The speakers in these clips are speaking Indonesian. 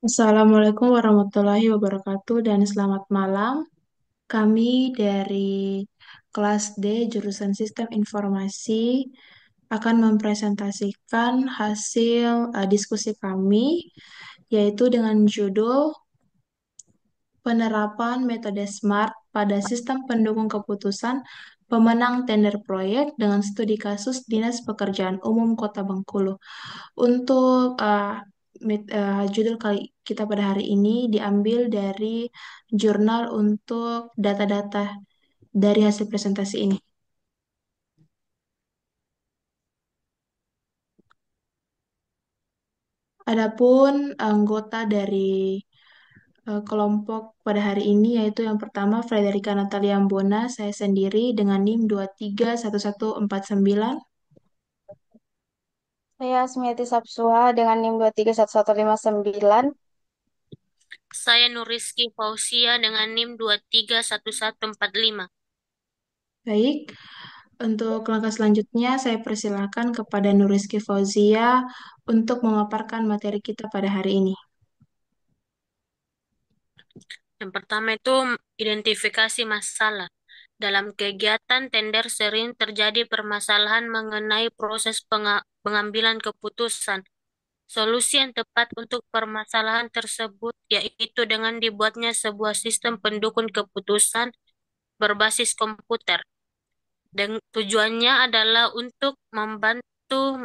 Assalamualaikum warahmatullahi wabarakatuh dan selamat malam. Kami dari kelas D jurusan Sistem Informasi akan mempresentasikan hasil diskusi kami yaitu dengan judul Penerapan Metode SMART pada Sistem Pendukung Keputusan Pemenang Tender Proyek dengan Studi Kasus Dinas Pekerjaan Umum Kota Bengkulu. Untuk judul kali kita pada hari ini diambil dari jurnal untuk data-data dari hasil presentasi ini. Adapun anggota dari kelompok pada hari ini yaitu yang pertama Frederica Natalia Ambona, saya sendiri dengan NIM 231149. Saya Asmiati Sapsuha dengan NIM 231159. Saya Nuriski Fausia dengan NIM 231145. Baik, untuk langkah selanjutnya saya persilakan kepada Nuriski Fauzia untuk memaparkan materi kita pada hari ini. Yang pertama itu identifikasi masalah. Dalam kegiatan tender sering terjadi permasalahan mengenai proses pengambilan keputusan. Solusi yang tepat untuk permasalahan tersebut yaitu dengan dibuatnya sebuah sistem pendukung keputusan berbasis komputer. Dan tujuannya adalah untuk membantu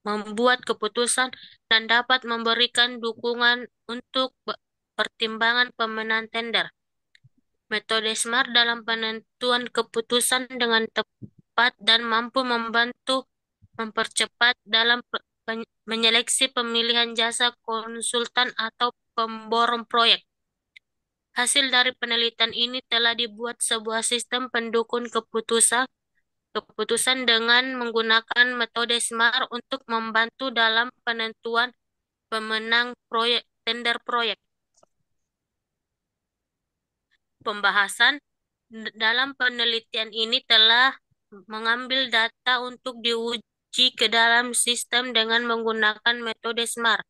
membuat keputusan dan dapat memberikan dukungan untuk pertimbangan pemenang tender. Metode SMART dalam penentuan keputusan dengan tepat dan mampu membantu mempercepat dalam menyeleksi pemilihan jasa konsultan atau pemborong proyek. Hasil dari penelitian ini telah dibuat sebuah sistem pendukung keputusan dengan menggunakan metode SMART untuk membantu dalam penentuan pemenang proyek tender proyek. Pembahasan dalam penelitian ini telah mengambil data untuk diuji ke dalam sistem dengan menggunakan metode SMART.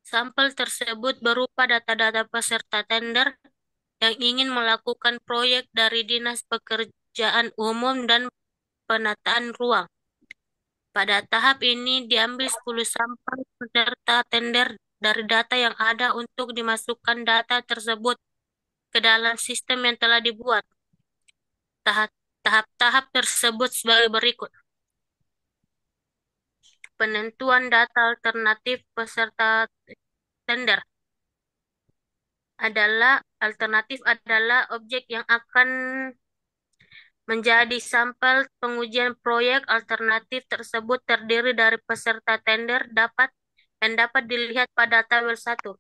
Sampel tersebut berupa data-data peserta tender yang ingin melakukan proyek dari Dinas Pekerjaan Umum dan Penataan Ruang. Pada tahap ini diambil 10 sampel peserta tender dari data yang ada untuk dimasukkan data tersebut ke dalam sistem yang telah dibuat. Tahap- Tahap-tahap tersebut sebagai berikut. Penentuan data alternatif peserta tender adalah objek yang akan menjadi sampel pengujian proyek. Alternatif tersebut terdiri dari peserta tender yang dapat dilihat pada tabel 1.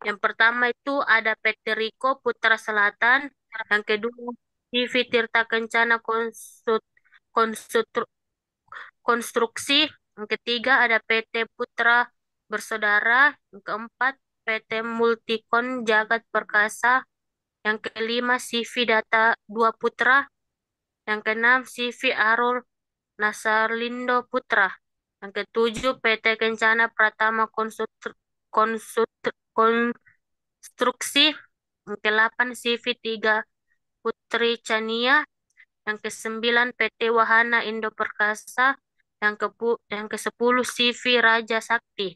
Yang pertama itu ada PT Riko Putra Selatan, yang kedua CV Tirta Kencana Konstruksi, yang ketiga ada PT Putra Bersaudara, yang keempat PT Multikon Jagat Perkasa, yang kelima CV Data Dua Putra, yang keenam CV Arul Nasarlindo Putra, yang ketujuh PT Kencana Pratama Konstruksi, yang ke-8 CV 3 Putri Chania, yang ke-9 PT Wahana Indo Perkasa, yang ke-10 CV Raja Sakti.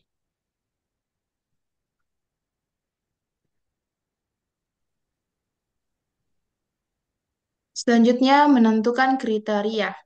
Selanjutnya menentukan kriteria.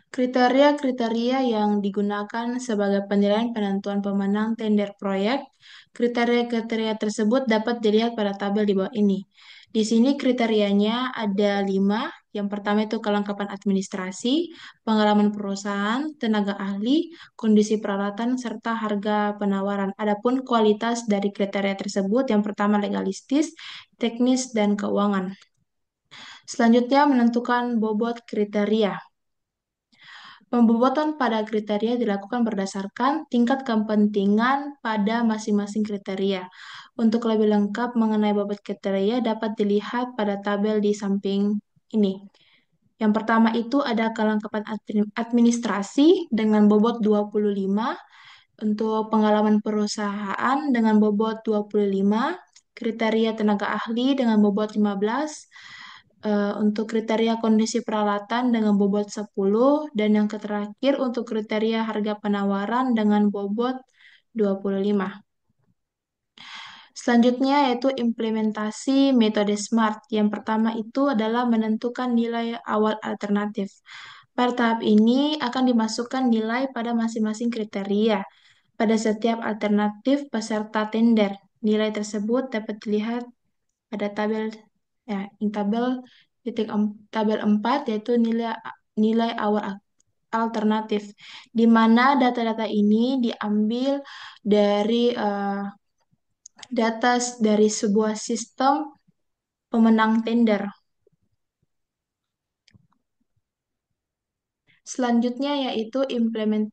Kriteria-kriteria yang digunakan sebagai penilaian penentuan pemenang tender proyek. Kriteria-kriteria tersebut dapat dilihat pada tabel di bawah ini. Di sini kriterianya ada 5. Yang pertama itu kelengkapan administrasi, pengalaman perusahaan, tenaga ahli, kondisi peralatan, serta harga penawaran. Adapun kualitas dari kriteria tersebut, yang pertama legalistis, teknis, dan keuangan. Selanjutnya menentukan bobot kriteria. Pembobotan pada kriteria dilakukan berdasarkan tingkat kepentingan pada masing-masing kriteria. Untuk lebih lengkap mengenai bobot kriteria dapat dilihat pada tabel di samping ini. Yang pertama itu ada kelengkapan administrasi dengan bobot 25, Untuk pengalaman perusahaan dengan bobot 25, kriteria tenaga ahli dengan bobot 15, untuk kriteria kondisi peralatan dengan bobot 10, dan yang terakhir untuk kriteria harga penawaran dengan bobot 25. Selanjutnya yaitu implementasi metode SMART. Yang pertama itu adalah menentukan nilai awal alternatif. Pada tahap ini akan dimasukkan nilai pada masing-masing kriteria pada setiap alternatif peserta tender. Nilai tersebut dapat dilihat pada tabel 4 yaitu nilai nilai awal alternatif, di mana data-data ini diambil dari data dari sebuah sistem pemenang tender. Selanjutnya yaitu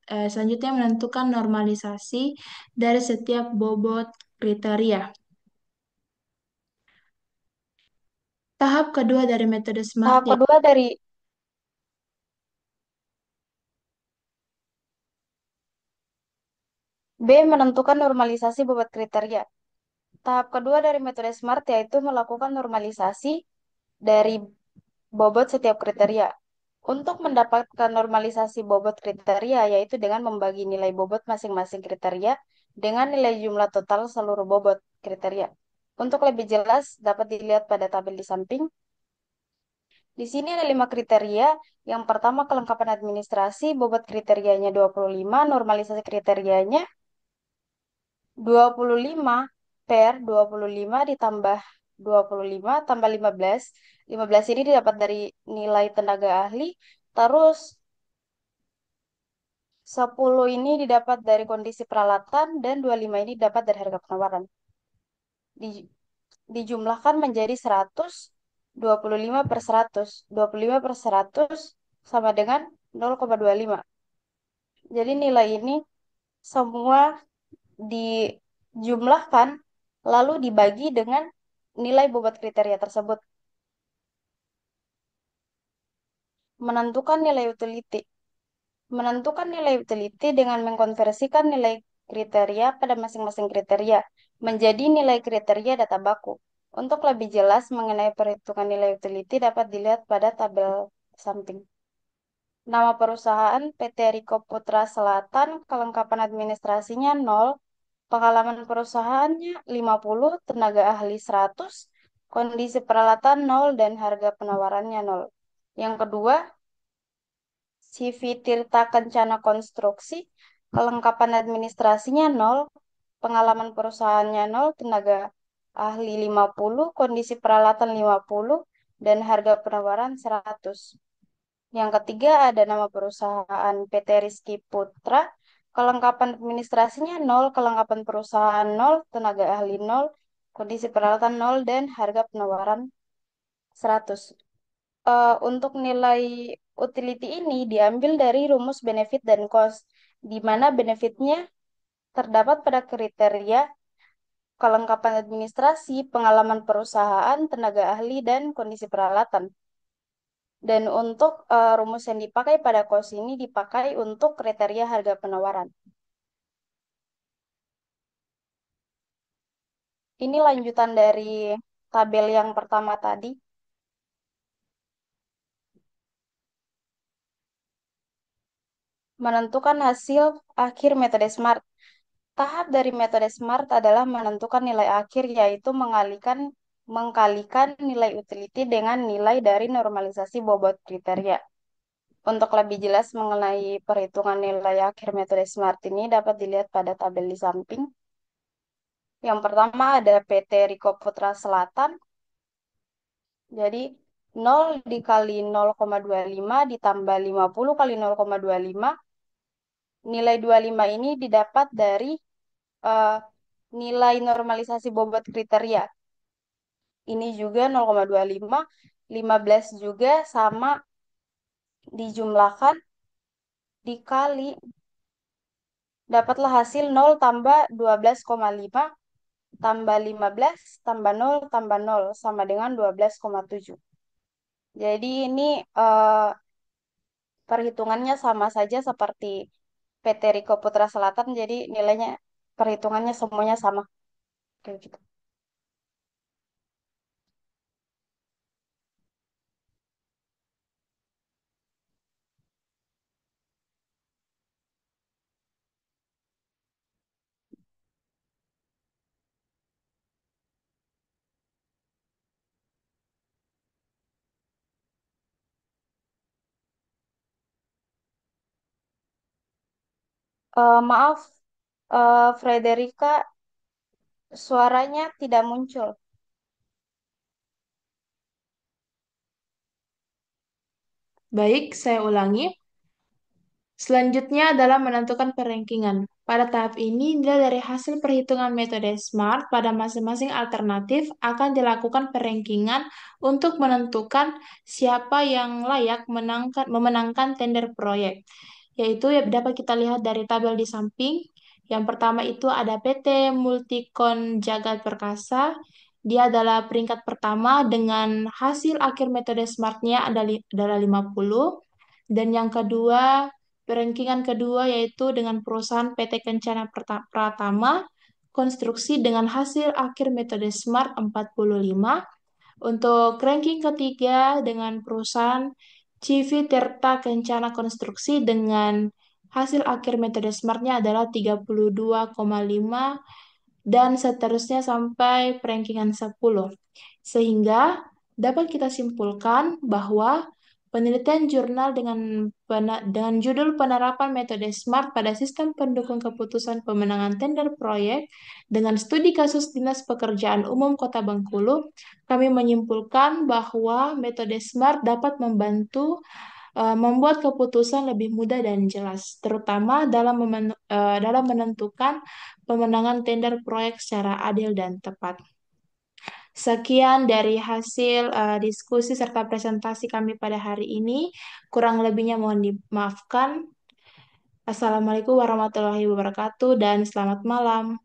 selanjutnya menentukan normalisasi dari setiap bobot kriteria. Tahap kedua dari metode SMART Tahap kedua dari B. Menentukan normalisasi bobot kriteria. Tahap kedua dari metode SMART yaitu melakukan normalisasi dari bobot setiap kriteria. Untuk mendapatkan normalisasi bobot kriteria, yaitu dengan membagi nilai bobot masing-masing kriteria dengan nilai jumlah total seluruh bobot kriteria. Untuk lebih jelas, dapat dilihat pada tabel di samping. Di sini ada 5 kriteria. Yang pertama, kelengkapan administrasi, bobot kriterianya 25, normalisasi kriterianya 25 per 25 ditambah 25 tambah 15. 15 ini didapat dari nilai tenaga ahli. Terus 10 ini didapat dari kondisi peralatan dan 25 ini didapat dari harga penawaran. Dijumlahkan menjadi 100, 25 per 100. 25 per 100 sama dengan 0,25. Jadi nilai ini semua dijumlahkan lalu dibagi dengan nilai bobot kriteria tersebut. Menentukan nilai utility. Menentukan nilai utility dengan mengkonversikan nilai kriteria pada masing-masing kriteria menjadi nilai kriteria data baku. Untuk lebih jelas mengenai perhitungan nilai utility dapat dilihat pada tabel samping. Nama perusahaan PT Riko Putra Selatan, kelengkapan administrasinya 0, pengalaman perusahaannya 50, tenaga ahli 100, kondisi peralatan 0, dan harga penawarannya 0. Yang kedua, CV Tirta Kencana Konstruksi, kelengkapan administrasinya 0, pengalaman perusahaannya 0, tenaga ahli 50, kondisi peralatan 50, dan harga penawaran 100. Yang ketiga ada nama perusahaan PT Rizky Putra, kelengkapan administrasinya 0, kelengkapan perusahaan 0, tenaga ahli 0, kondisi peralatan 0, dan harga penawaran 100. Untuk nilai utility ini diambil dari rumus benefit dan cost, di mana benefitnya terdapat pada kriteria kelengkapan administrasi, pengalaman perusahaan, tenaga ahli, dan kondisi peralatan. Dan untuk rumus yang dipakai pada cost ini dipakai untuk kriteria harga penawaran. Ini lanjutan dari tabel yang pertama tadi. Menentukan hasil akhir metode SMART. Tahap dari metode SMART adalah menentukan nilai akhir, yaitu mengkalikan nilai utility dengan nilai dari normalisasi bobot kriteria. Untuk lebih jelas mengenai perhitungan nilai akhir metode SMART ini dapat dilihat pada tabel di samping. Yang pertama ada PT Riko Putra Selatan. Jadi 0 dikali 0,25 ditambah 50 kali 0,25. Nilai 25 ini didapat dari nilai normalisasi bobot kriteria. Ini juga 0,25, 15 juga sama dijumlahkan dikali dapatlah hasil 0 tambah 12,5 tambah 15 tambah 0 tambah 0 sama dengan 12,7. Jadi ini perhitungannya sama saja seperti PT Riko Putra Selatan, jadi nilainya perhitungannya semuanya sama kayak gitu. Maaf, Frederica, suaranya tidak muncul. Baik, saya ulangi. Selanjutnya adalah menentukan perankingan. Pada tahap ini, nilai dari hasil perhitungan metode SMART pada masing-masing alternatif akan dilakukan perankingan untuk menentukan siapa yang layak memenangkan tender proyek. Yaitu ya dapat kita lihat dari tabel di samping. Yang pertama itu ada PT Multikon Jagat Perkasa. Dia adalah peringkat pertama dengan hasil akhir metode SMART-nya adalah 50. Dan yang kedua, rankingan kedua yaitu dengan perusahaan PT Kencana Pratama Konstruksi dengan hasil akhir metode SMART 45. Untuk ranking ketiga dengan perusahaan CV Tirta Kencana Konstruksi dengan hasil akhir metode SMART-nya adalah 32,5 dan seterusnya sampai rankingan 10. Sehingga dapat kita simpulkan bahwa penelitian jurnal dengan judul penerapan metode SMART pada sistem pendukung keputusan pemenangan tender proyek dengan studi kasus Dinas Pekerjaan Umum Kota Bengkulu, kami menyimpulkan bahwa metode SMART dapat membantu membuat keputusan lebih mudah dan jelas, terutama dalam menentukan pemenangan tender proyek secara adil dan tepat. Sekian dari hasil diskusi serta presentasi kami pada hari ini. Kurang lebihnya mohon dimaafkan. Assalamualaikum warahmatullahi wabarakatuh dan selamat malam.